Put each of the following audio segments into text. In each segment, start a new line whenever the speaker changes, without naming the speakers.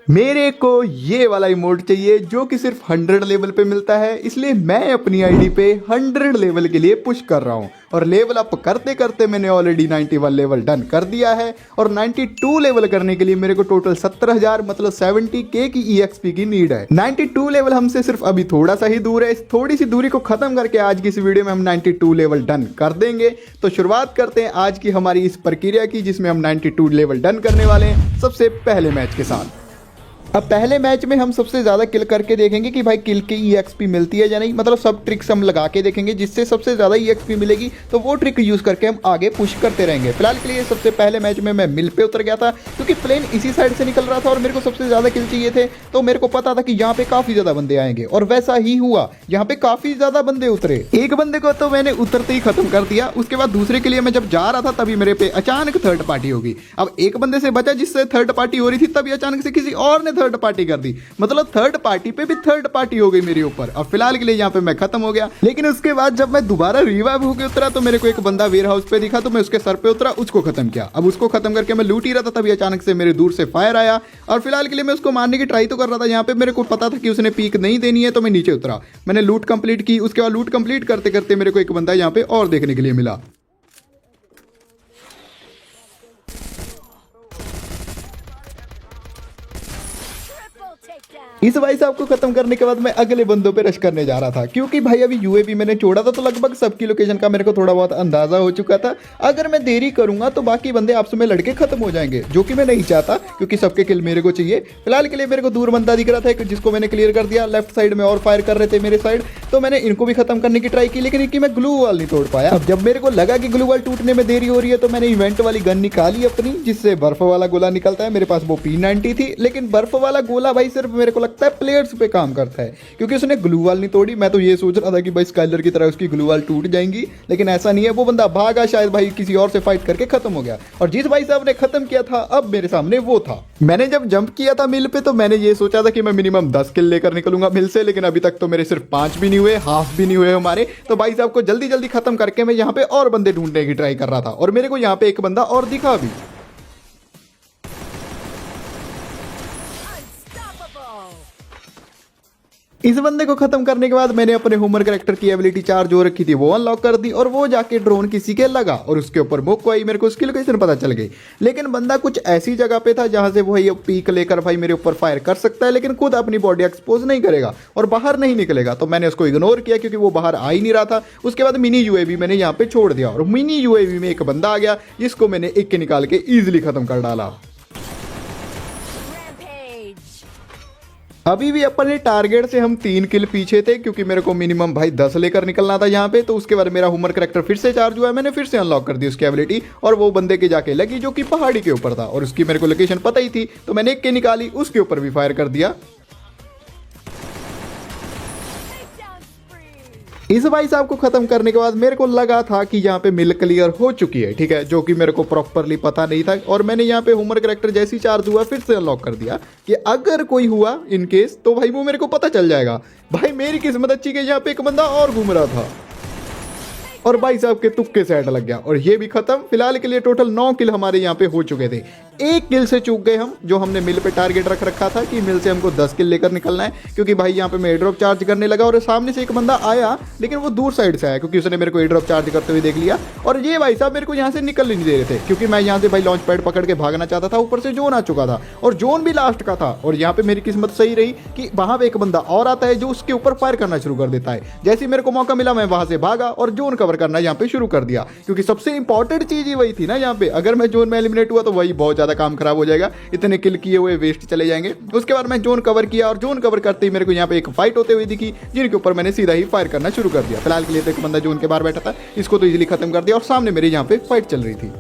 मेरे को ये वाला इमोट चाहिए जो कि सिर्फ 100 लेवल पे मिलता है, इसलिए मैं अपनी आईडी पे 100 लेवल के लिए पुश कर रहा हूँ। और लेवल अप करते करते मैंने ऑलरेडी 91 लेवल डन कर दिया है। और 92 लेवल करने के लिए मेरे को टोटल 70,000 मतलब 70K की EXP की नीड है। 92 लेवल हमसे सिर्फ अभी थोड़ा सा ही दूर है। इस थोड़ी सी दूरी को खत्म करके आज की इस वीडियो में हम 92 लेवल डन कर देंगे। तो शुरुआत करते हैं आज की हमारी इस प्रक्रिया की, जिसमें हम 92 लेवल डन करने वाले हैं सबसे पहले मैच के साथ। अब पहले मैच में हम सबसे ज़्यादा किल करके देखेंगे कि भाई किल की EXP मिलती है या नहीं, मतलब सब ट्रिक्स हम लगा के देखेंगे। जिससे सबसे ज़्यादा EXP मिलेगी तो वो ट्रिक यूज़ करके हम आगे पुश करते रहेंगे। फिलहाल के लिए सबसे पहले मैच में मैं मिल पे उतर गया था, क्योंकि प्लेन इसी साइड से निकल रहा था और मेरे को सबसे ज़्यादा किल चाहिए थे। तो मेरे को पता था कि यहाँ पे काफ़ी ज़्यादा बंदे आएंगे, और वैसा ही हुआ। यहाँ पे काफ़ी ज़्यादा बंदे उतरे। एक बंदे को तो मैंने उतरते ही खत्म कर दिया। उसके बाद दूसरे के लिए मैं जब जा रहा था तभी मेरे पे अचानक थर्ड पार्टी होगी। अब एक बंदे से बचा जिससे थर्ड पार्टी हो रही थी, तभी अचानक से किसी और ने थर्ड पार्टी कर दी। मतलब थर्ड पार्टी पे भी थर्ड पार्टी हो गई मेरे ऊपर। अब फिलहाल के लिए यहाँ पे मैं खत्म हो गया। लेकिन उसके बाद जब मैं दोबारा रिवाइव होकर उतरा तो मेरे को एक बंदा वेयर हाउस पे दिखा, तो मैं उसके सर पे उतरा, उसको खत्म किया। अब उसको खत्म करके मैं लूट ही रहा था, तभी अचानक से मेरे दूर से फायर आया। और फिलहाल के लिए मैं उसको मारने की ट्राई तो कर रहा था। यहाँ पे मेरे को पता था कि उसने पीक नहीं देनी है, तो मैं नीचे उतरा। मैंने लूट कंप्लीट की। उसके बाद लूट कंप्लीट करते करते मेरे को एक बंदा यहाँ पे और देखने के लिए मिला। इस भाई साहब को खत्म करने के बाद मैं अगले बंदों पे रश करने जा रहा था, क्योंकि भाई अभी यूएवी मैंने छोड़ा था, तो लगभग सबकी लोकेशन का मेरे को थोड़ा बहुत अंदाजा हो चुका था। अगर मैं देरी करूंगा तो बाकी बंदे आपस में लड़के खत्म हो जाएंगे, जो कि मैं नहीं चाहता, क्योंकि सबके किल मेरे को चाहिए। फिलहाल के लिए मेरे को दूर बंदा दिख रहा था जिसको मैंने क्लियर कर दिया। लेफ्ट साइड में और फायर कर रहे थे मेरे साइड, तो मैंने इनको भी खत्म करने की ट्राई की, लेकिन इनकी मैं ग्लू वॉल नहीं तोड़ पाया। अब जब मेरे को लगा कि ग्लू वॉल टूटने में देरी हो रही है, तो मैंने इवेंट वाली गन निकाली अपनी, जिससे बर्फ वाला गोला निकलता है। मेरे पास वो P90 थी, लेकिन बर्फ वाला गोला भाई सिर्फ मेरे को लगता है प्लेयर्स पे काम करता है, क्योंकि उसने ग्लू वॉल नहीं तोड़ी। मैं तो ये सोच रहा था कि भाई स्काइलर की तरह उसकी ग्लू वॉल टूट जाएंगी, लेकिन ऐसा नहीं है। वो बंदा भागा, शायद भाई किसी और से फाइट करके खत्म हो गया। और जिस भाई साहब ने खत्म किया था, अब मेरे सामने वो था। मैंने जब जंप किया था मिल पे, तो मैंने ये सोचा था कि मैं मिनिमम 10 किल लेकर निकलूंगा मिल से, लेकिन अभी तक तो मेरे सिर्फ 5 भी नहीं हुए, हाफ भी नहीं हुए हमारे। तो भाई साहब को जल्दी जल्दी खत्म करके मैं यहाँ पे और बंदे ढूंढने की ट्राई कर रहा था, और मेरे को यहाँ पे एक बंदा और दिखा भी। इस बंदे को खत्म करने के बाद मैंने अपने ह्यूमन कैरेक्टर की एबिलिटी 4 जो रखी थी वो अनलॉक कर दी, और वो जाके ड्रोन किसी के लगा और उसके ऊपर मुक आई। मेरे को उसकी लोकेशन पता चल गई, लेकिन बंदा कुछ ऐसी जगह पे था जहां से वो ये पीक लेकर भाई मेरे ऊपर फायर कर सकता है, लेकिन खुद अपनी बॉडी एक्सपोज नहीं करेगा और बाहर नहीं निकलेगा। तो मैंने उसको इग्नोर किया, क्योंकि वो बाहर आ ही नहीं रहा था। उसके बाद मिनी यूएवी मैंने यहाँ पे छोड़ दिया, और मिनी यूएवी में एक बंदा आ गया, जिसको मैंने एक के निकाल के ईजिली खत्म कर डाला। अभी भी अपने टारगेट से हम 3 किल पीछे थे, क्योंकि मेरे को मिनिमम भाई 10 लेकर निकलना था यहाँ पे। तो उसके बाद मेरा ह्यूमन कैरेक्टर फिर से चार्ज हुआ है। मैंने फिर से अनलॉक कर दी उसकी एबिलिटी, और वो बंदे के जाके लगी जो कि पहाड़ी के ऊपर था, और उसकी मेरे को लोकेशन पता ही थी। तो मैंने एक के निकाली, उसके ऊपर भी फायर कर दिया। इस भाई साहब को खत्म करने के बाद मेरे को लगा था कि यहाँ पे मिल क्लियर हो चुकी है, ठीक है, जो कि मेरे को प्रॉपरली पता नहीं था। और मैंने यहाँ पे ह्यूमन कैरेक्टर जैसी चार्ज हुआ फिर से अनलॉक कर दिया, कि अगर कोई हुआ इन केस तो भाई वो मेरे को पता चल जाएगा। भाई मेरी किस्मत अच्छी कि यहाँ पे एक बंदा और घूम रहा था, और भाई साहब के तुक्के से हेड लग गया, और ये भी खत्म। फिलहाल के लिए टोटल 9 किल हमारे यहाँ पे हो चुके थे। एक किल से चूक गए हम, जो हमने मिल पे टारगेट रख रखा था कि मिल से हमको 10 किल लेकर निकलना है, क्योंकि भाई यहाँ पे मैं एयर ड्रॉप चार्ज करने लगा, और सामने से एक बंदा आया, लेकिन वो दूर साइड से आया, क्योंकि उसने मेरे को एयर ड्रॉप चार्ज करते हुए देख लिया। और ये भाई साहब मेरे को यहाँ से निकल नहीं दे रहे थे, क्योंकि मैं यहाँ से भाई लॉन्च पैड पकड़ के भागना चाहता था। ऊपर से जोन आ चुका था, और जोन भी लास्ट का था। और यहाँ पे मेरी किस्मत सही रही कि वहाँ पे एक बंदा और आता है जो उसके ऊपर फायर करना शुरू कर देता है। जैसे ही मेरे को मौका मिला, मैं वहाँ से भागा और जोन कवर करना यहाँ पे शुरू कर दिया, क्योंकि सबसे इंपॉर्टेंट चीज ही वही थी ना यहाँ पे। अगर मैं जोन में एलिमिनेट हुआ तो वही बहुत ज्यादा काम खराब हो जाएगा, इतने किल किए हुए वेस्ट चले जाएंगे। उसके बाद मैं जोन कवर किया, और जोन कवर करते ही मेरे को यहाँ पे एक फाइट होते हुए दिखी, जिनके ऊपर मैंने सीधा ही फायर करना शुरू कर दिया। फिलहाल के लिए तो एक बंदा जोन के बाहर बैठा था, इसको तो इजीली खत्म कर दिया, और सामने मेरे यहाँ पे फाइट चल रही थी।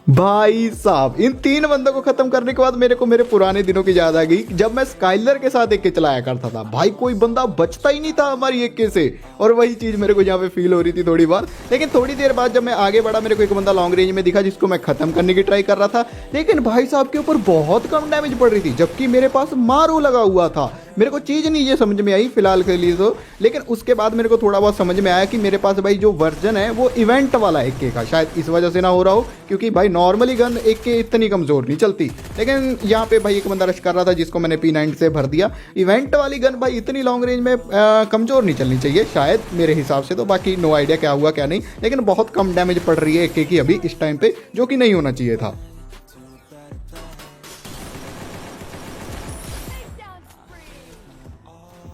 भाई साहब इन 3 बंदों को खत्म करने के बाद मेरे को मेरे पुराने दिनों की याद आ गई, जब मैं स्काइलर के साथ एक के चलाया करता था। भाई कोई बंदा बचता ही नहीं था हमारी एक के से, और वही चीज मेरे को यहाँ पे फील हो रही थी थोड़ी बार। लेकिन थोड़ी देर बाद जब मैं आगे बढ़ा, मेरे को एक बंदा लॉन्ग रेंज में दिखा, जिसको मैं खत्म करने की ट्राई कर रहा था। लेकिन भाई साहब के ऊपर बहुत कम डैमेज पड़ रही थी, जबकि मेरे पास मारो लगा हुआ था। मेरे को चीज़ नहीं ये समझ में आई फिलहाल के लिए तो, लेकिन उसके बाद मेरे को थोड़ा बहुत समझ में आया कि मेरे पास भाई जो वर्जन है वो इवेंट वाला AK का, शायद इस वजह से ना हो रहा हो, क्योंकि भाई नॉर्मली गन AK इतनी कमज़ोर नहीं चलती। लेकिन यहाँ पे भाई एक बंदा रश कर रहा था जिसको मैंने P90 से भर दिया। इवेंट वाली गन भाई इतनी लॉन्ग रेंज में कमज़ोर नहीं चलनी चाहिए शायद मेरे हिसाब से तो, बाकी नो आइडिया क्या हुआ क्या नहीं, लेकिन बहुत कम डैमेज पड़ रही है AK की अभी इस टाइम पे, जो कि नहीं होना चाहिए था।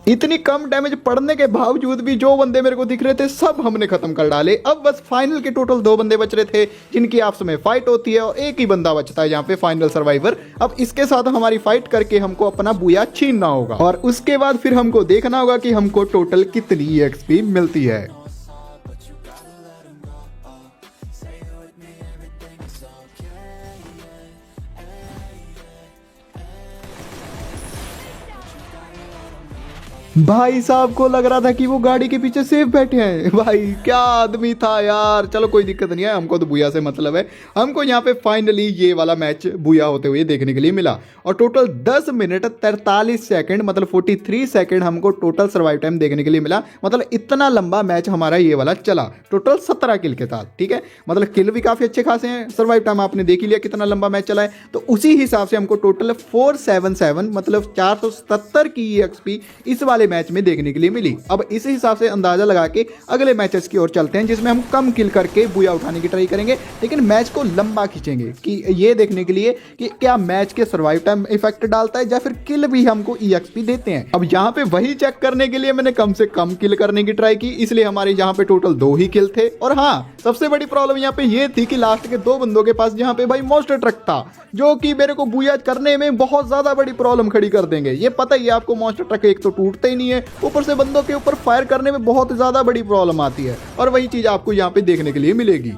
इतनी कम डैमेज पड़ने के बावजूद भी जो बंदे मेरे को दिख रहे थे सब हमने खत्म कर डाले। अब बस फाइनल के टोटल 2 बंदे बच रहे थे जिनकी आपस में फाइट होती है और एक ही बंदा बचता है यहाँ पे फाइनल सर्वाइवर। अब इसके साथ हमारी फाइट करके हमको अपना बुया छीनना होगा और उसके बाद फिर हमको देखना होगा कि हमको टोटल कितनी EXP मिलती है। भाई साहब को लग रहा था कि वो गाड़ी के पीछे सेफ बैठे हैं। भाई क्या आदमी था यार। चलो कोई दिक्कत नहीं है, हमको तो बुया से मतलब है। हमको यहाँ पे फाइनली ये वाला मैच बुया होते हुए देखने के लिए मिला और टोटल 10 मिनट 43 सेकंड मतलब 43 सेकंड हमको टोटल सर्वाइव टाइम देखने के लिए मिला। मतलब इतना लंबा मैच हमारा ये वाला चला, टोटल 17 किल के साथ। ठीक है, मतलब किल भी काफ़ी अच्छे खासे हैं, सर्वाइव टाइम आपने देख ही लिया कितना लंबा मैच चला है। तो उसी हिसाब से हमको टोटल 477 मतलब 477 की EXP इस वाले मैच में देखने के लिए मिली। अब इस हिसाब से अंदाजा लगा के अगले मैचेस की ओर चलते हैं जिसमें हम कम किल करके बुया उठाने की ट्राई करेंगे, लेकिन मैच को लंबा खींचेंगे कि ये देखने के लिए कि क्या मैच के सर्वाइव टाइम इफेक्ट डालता है या फिर किल भी हमको EXP देते हैं। अब यहाँ पे वही चेक करने के लिए मैंने कम से कम किल करने की ट्राई की, इसलिए हमारे यहाँ पे टोटल 2 ही किल थे। और हाँ, सबसे बड़ी प्रॉब्लम यहाँ पे ये थी कि लास्ट के 2 बंदों के पास यहाँ पे भाई मॉन्स्टर ट्रक था, जो कि मेरे को बुया करने में बहुत ज्यादा बड़ी प्रॉब्लम खड़ी कर देंगे। ये पता ही है आपको, मॉन्स्टर ट्रक एक तो टूटते ही नहीं है, ऊपर से बंदों के ऊपर फायर करने में बहुत ज्यादा बड़ी प्रॉब्लम आती है। और वही चीज आपको यहाँ पे देखने के लिए मिलेगी।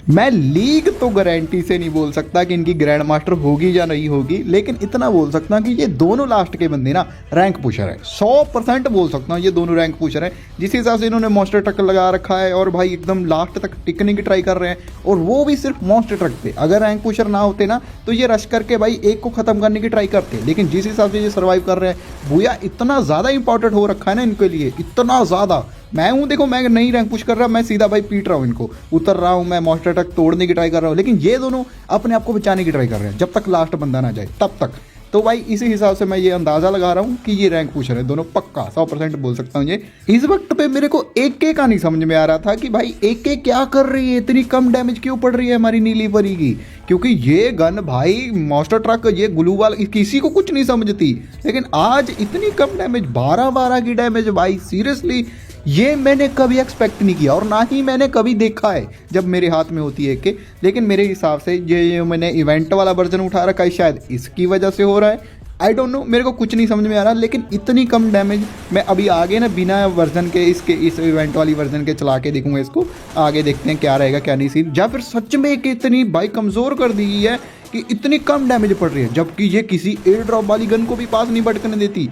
मैं लीग तो गारंटी से नहीं बोल सकता कि इनकी ग्रैंड मास्टर होगी या नहीं होगी, लेकिन इतना बोल सकता कि ये दोनों लास्ट के बंदे ना रैंक पुशर है। 100% बोल सकता हूँ ये दोनों रैंक पुशर है। जिस हिसाब से इन्होंने मॉन्स्टर ट्रक लगा रखा है और भाई एकदम लास्ट तक टिकने की ट्राई कर रहे हैं, और वो भी सिर्फ मॉन्स्टर ट्रक पे। अगर रैंक पुशर ना होते ना तो ये रश करके भाई एक को खत्म करने की ट्राई करते, लेकिन जिस हिसाब से ये सर्वाइव कर रहे हैं, बुया इतना ज़्यादा इंपॉर्टेंट हो रखा है ना इनके लिए, इतना ज़्यादा। मैं हूँ देखो, मैं नहीं रैंक पुश कर रहा, मैं सीधा भाई पीट रहा हूँ इनको, उतर रहा हूँ मैं, मॉन्स्टर ट्रक तोड़ने की ट्राई कर रहा हूँ, लेकिन ये दोनों अपने आप को बचाने की ट्राई कर रहे हैं जब तक लास्ट बंदा ना जाए तब तक। तो भाई इसी हिसाब से मैं ये अंदाजा लगा रहा हूँ कि ये रैंक पुशर है दोनों, पक्का 100% बोल सकता हूँ ये। इस वक्त पे मेरे को AK का नहीं समझ में आ रहा था कि भाई AK क्या कर रही है, इतनी कम डैमेज क्यों पड़ रही है हमारी नीली परी की, क्योंकि ये गन भाई मॉन्स्टर ट्रक ये ग्लू वाल किसी को कुछ नहीं समझती, लेकिन आज इतनी कम डैमेज 12-12 की डैमेज भाई सीरियसली ये मैंने कभी एक्सपेक्ट नहीं किया और ना ही मैंने कभी देखा है जब मेरे हाथ में होती है AK। लेकिन मेरे हिसाब से ये मैंने इवेंट वाला वर्जन उठा रखा है, शायद इसकी वजह से हो रहा है, आई डोंट नो, मेरे को कुछ नहीं समझ में आ रहा। लेकिन इतनी कम डैमेज मैं अभी आगे ना बिना वर्जन के इसके इस इवेंट वाली वर्जन के चला के देखूंगा इसको, आगे देखते हैं क्या रहेगा क्या नहीं सीन। या फिर सच में कि इतनी भाई कमज़ोर कर दी है कि इतनी कम डैमेज पड़ रही है, जबकि ये किसी एयर ड्रॉप वाली गन को भी पास नहीं भटकने देती।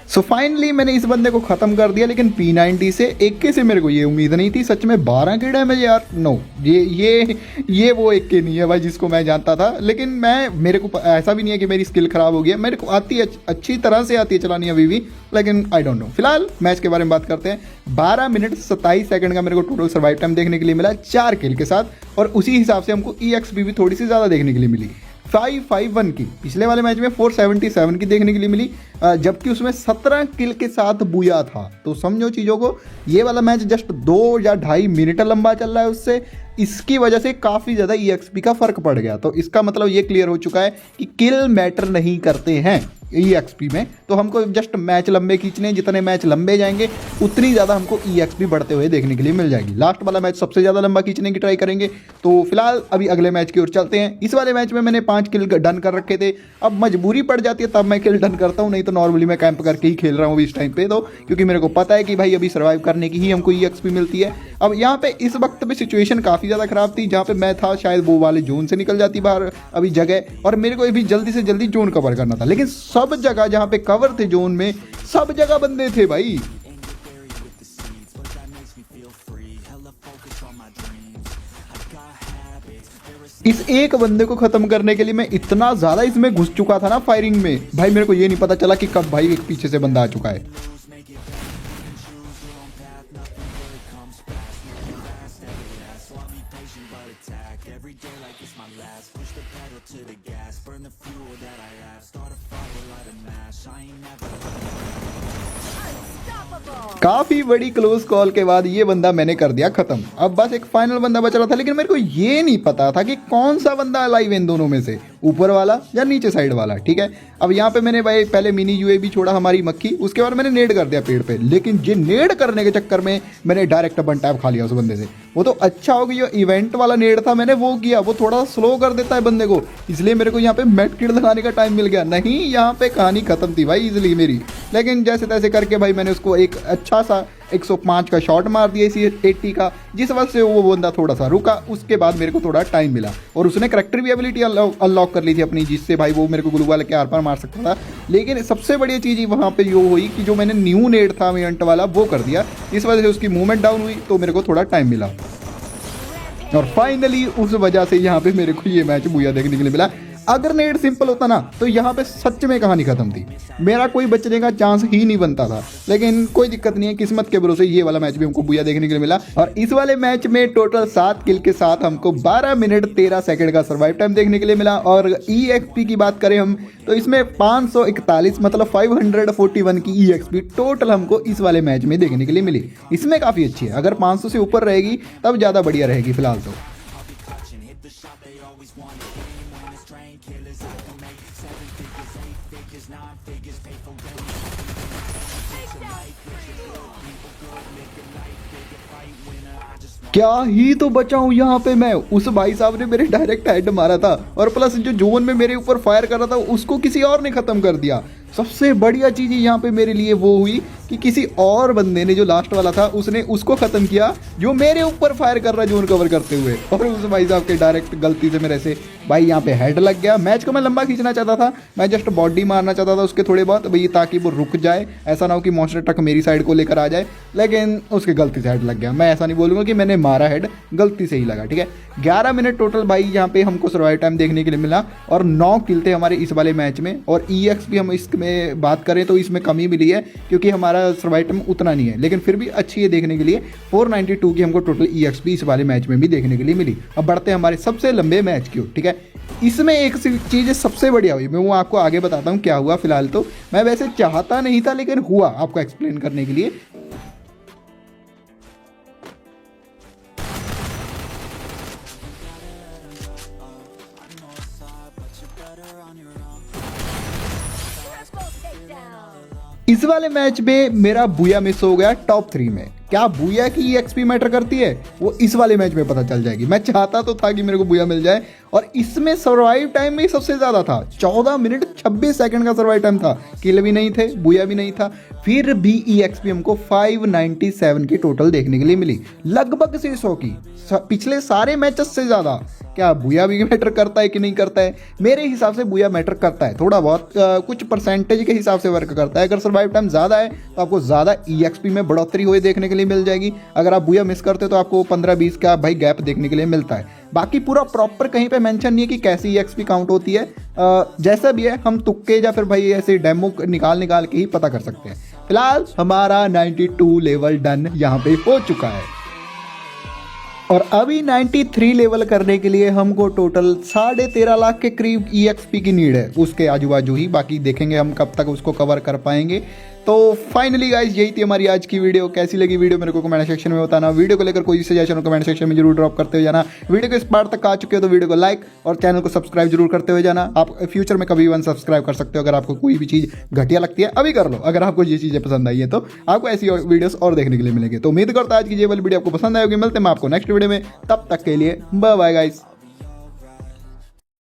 सो फाइनली मैंने इस बंदे को खत्म कर दिया, लेकिन P90 से AK से मेरे को ये उम्मीद नहीं थी। सच में 12 की डैमेज यार, नो, ये वो AK नहीं है भाई जिसको मैं जानता था। लेकिन मेरे को ऐसा भी नहीं है कि मेरी स्किल खराब हो गई है, मेरे को आती है, अच्छी तरह से आती है चलानी अभी भी, लेकिन आई डोंट नो। फिलहाल मैच के बारे में बात करते हैं। 12 मिनट 27 सेकंड का मेरे को टोटल सर्वाइव टाइम देखने के लिए मिला 4 किल के साथ, और उसी हिसाब से हमको EXP भी थोड़ी सी ज़्यादा देखने के लिए मिली, 551 की। पिछले वाले मैच में 477 की देखने के लिए मिली, जबकि उसमें 17 किल के साथ बुया था। तो समझो चीज़ों को, ये वाला मैच जस्ट 2 या 2.5 मिनट लंबा चल रहा है, उससे इसकी वजह से काफ़ी ज़्यादा EXP का फ़र्क पड़ गया। तो इसका मतलब ये क्लियर हो चुका है कि किल मैटर नहीं करते हैं। EXP में, तो हमको जस्ट मैच लंबे खींचने, जितने मैच लंबे जाएंगे उतनी ज़्यादा हमको EXP बढ़ते हुए देखने के लिए मिल जाएगी। लास्ट वाला मैच सबसे ज़्यादा लंबा खींचने की ट्राई करेंगे। तो फिलहाल अभी अगले मैच की ओर चलते हैं। इस वाले मैच में मैंने 5 किल डन कर रखे थे। अब मजबूरी पड़ जाती है तब मैं किल डन करता हूँ, नहीं तो नॉर्मली मैं कैंप करके ही खेल रहा हूँ इस टाइम पे, तो क्योंकि मेरे को पता है कि भाई अभी सर्वाइव करने की ही हमको EXP मिलती है। अब यहाँ पे इस वक्त पे सिचुएशन काफ़ी ज़्यादा ख़राब थी, जहाँ पे मैं था शायद वो वाले जोन से निकल जाती बाहर अभी जगह, और मेरे को अभी जल्दी से जल्दी जोन कवर करना था। लेकिन सब जगह जहाँ पे कवर थे जोन में, सब जगह बंदे थे भाई। इस एक बंदे को खत्म करने के लिए मैं इतना ज़्यादा इसमें घुस चुका था ना फायरिंग में, भाई मेरे को ये नहीं पता चला कि कब भाई एक पीछे से बंदा आ चुका है। काफी बड़ी क्लोज कॉल के बाद ये बंदा मैंने कर दिया खत्म। अब बस एक फाइनल बंदा बच रहा था, लेकिन मेरे को ये नहीं पता था कि कौन सा बंदा अलाइव इन दोनों में से, ऊपर वाला या नीचे साइड वाला। ठीक है, अब यहाँ पे मैंने भाई पहले मिनी UAV छोड़ा हमारी मक्खी, उसके बाद मैंने नेड कर दिया पेड़ पे, लेकिन ये नेड करने के चक्कर में मैंने डायरेक्ट वन टैप खा लिया उस बंदे से। वो तो अच्छा हो गया, जो इवेंट वाला नेड था मैंने वो किया, वो थोड़ा स्लो कर देता है बंदे को, इसलिए मेरे को यहाँ पे मेड किट लगाने का टाइम मिल गया। नहीं, यहाँ पे कहानी खत्म थी भाई इजली मेरी, लेकिन जैसे तैसे करके भाई मैंने उसको एक अच्छा सा 105 का शॉट मार दिया इसी 80 का, जिस वजह से वो बंदा थोड़ा सा रुका। उसके बाद मेरे को थोड़ा टाइम मिला, और उसने करैक्टर भी एबिलिटी अनलॉक कर ली थी अपनी, जिससे भाई वो मेरे को ग्लू वाले के आर पार मार सकता था। लेकिन सबसे बढ़िया चीज़ वहाँ पे ये हुई कि जो मैंने न्यू नेड था इवेंट वाला वो कर दिया, इस वजह से उसकी मूवमेंट डाउन हुई, तो मेरे को थोड़ा टाइम मिला, और फाइनली उस वजह से यहाँ पे मेरे को ये मैच बुया देखने के लिए मिला। अगर नेट सिंपल होता ना तो यहाँ पे सच में कहानी खत्म थी, मेरा कोई बचने का चांस ही नहीं बनता था। लेकिन कोई दिक्कत नहीं है, किस्मत के भरोसे ये वाला मैच भी हमको बुया देखने के लिए मिला। और इस वाले मैच में टोटल 7 किल के साथ हमको 12 मिनट 13 सेकंड का सर्वाइव टाइम देखने के लिए मिला। और EXP की बात करें हम तो इसमें 541 मतलब 541 की EXP टोटल हमको इस वाले मैच में देखने के लिए मिली। इसमें काफ़ी अच्छी है, अगर 500 से ऊपर रहेगी तब ज़्यादा बढ़िया रहेगी फिलहाल तो। क्या ही तो बचा हूँ यहाँ पे मैं, उस भाई साहब ने मेरे डायरेक्ट हेड मारा था, और प्लस जो जोन में मेरे ऊपर फायर कर रहा था उसको किसी और ने खत्म कर दिया। सबसे बढ़िया चीज़ यहाँ पे मेरे लिए वो हुई कि किसी और बंदे ने, जो लास्ट वाला था, उसने उसको ख़त्म किया जो मेरे ऊपर फायर कर रहा है जोन कवर करते हुए, और उस भाई साहब के डायरेक्ट गलती से मेरे से भाई यहाँ पे हेड लग गया। मैच को मैं लंबा खींचना चाहता था, मैं जस्ट बॉडी मारना चाहता था उसके थोड़े बहुत भाई, ताकि वो रुक जाए, ऐसा ना हो कि मॉन्स्टर ट्रक मेरी साइड को लेकर आ जाए, लेकिन उसके गलती से हेड लग गया। मैं ऐसा नहीं बोलूँगा कि मैंने मारा हेड, गलती से ही लगा। ठीक है, 11 मिनट टोटल भाई यहाँ पे हमको सर्वाइव टाइम देखने के लिए मिला, और 9 किल थे हमारे इस वाले मैच में। और EXP हम इसमें बात करें तो इसमें कमी मिली है, क्योंकि हमारा सर्वाइव टाइम उतना नहीं है, लेकिन फिर भी अच्छी है देखने के लिए। 492 की हमको टोटल EXP इस वाले मैच में भी देखने के लिए मिली। अब बढ़ते हैं हमारे सबसे लंबे मैच की ओर। ठीक है, इसमें एक चीज़ सबसे बढ़िया हुई, मैं वो आपको आगे बताता हूँ क्या हुआ। फिलहाल तो मैं वैसे चाहता नहीं था, लेकिन हुआ, आपको एक्सप्लेन करने के लिए। इस वाले मैच में मेरा बुया मिस हो गया टॉप 3 में। क्या बुया की EXP मैटर करती है वो इस वाले मैच में पता चल जाएगी। मैं चाहता तो था कि मेरे को बुया मिल जाए, और इसमें सर्वाइव टाइम भी सबसे ज़्यादा था, 14 मिनट 26 सेकंड का सर्वाइव टाइम था। किल भी नहीं थे, बुया भी नहीं था, फिर भी EXP हमको 597 की टोटल देखने के लिए मिली, लगभग 600 की, पिछले सारे मैचेस से ज़्यादा। क्या बुया भी मैटर करता है कि नहीं करता है? मेरे हिसाब से बुया मैटर करता है, थोड़ा बहुत कुछ परसेंटेज के हिसाब से वर्क करता है। अगर सर्वाइव टाइम ज़्यादा है तो आपको ज़्यादा EXP में बढ़ोतरी हुई देखने के लिए मिल जाएगी। अगर आप बुया मिस करते हो तो आपको 15-20 का भाई गैप देखने के लिए मिलता है। बाकी पूरा प्रॉपर कहीं पे मेंशन नहीं है कि कैसी EXP काउंट होती है। जैसा भी है हम तुक्के या फिर भाई ऐसे डेमो निकाल के ही पता कर सकते हैं। फिलहाल हमारा 92 लेवल डन यहाँ पे हो चुका है, और अभी 93 लेवल करने के लिए हमको टोटल 13.5 लाख के करीब EXP की नीड है, उसके आजू बाजू ही। बाकी देखेंगे हम कब तक उसको कवर कर पाएंगे। तो फाइनली गाइस यही थी हमारी आज की वीडियो। कैसी लगी वीडियो मेरे को कमेंट सेक्शन में बताना। वीडियो को लेकर कोई सजेशन हो कमेंट सेक्शन में जरूर ड्रॉप करते हुए जाना। वीडियो को इस पार्ट तक आ चुके हो तो वीडियो को लाइक और चैनल को सब्सक्राइब जरूर करते हुए जाना। आप फ्यूचर में कभी भी अनसब्सक्राइब कर सकते हो अगर आपको कोई भी चीज़ घटिया लगती है, अभी कर लो। अगर आपको ये चीज़ें पसंद आई है तो आपको ऐसी वीडियोस और देखने के लिए मिलेंगे। तो उम्मीद करता हूं आज की ये वाली वीडियो आपको पसंद आएगी। मिलते हैं मैं आपको नेक्स्ट वीडियो में, तब तक के लिए बाय बाय गाइस।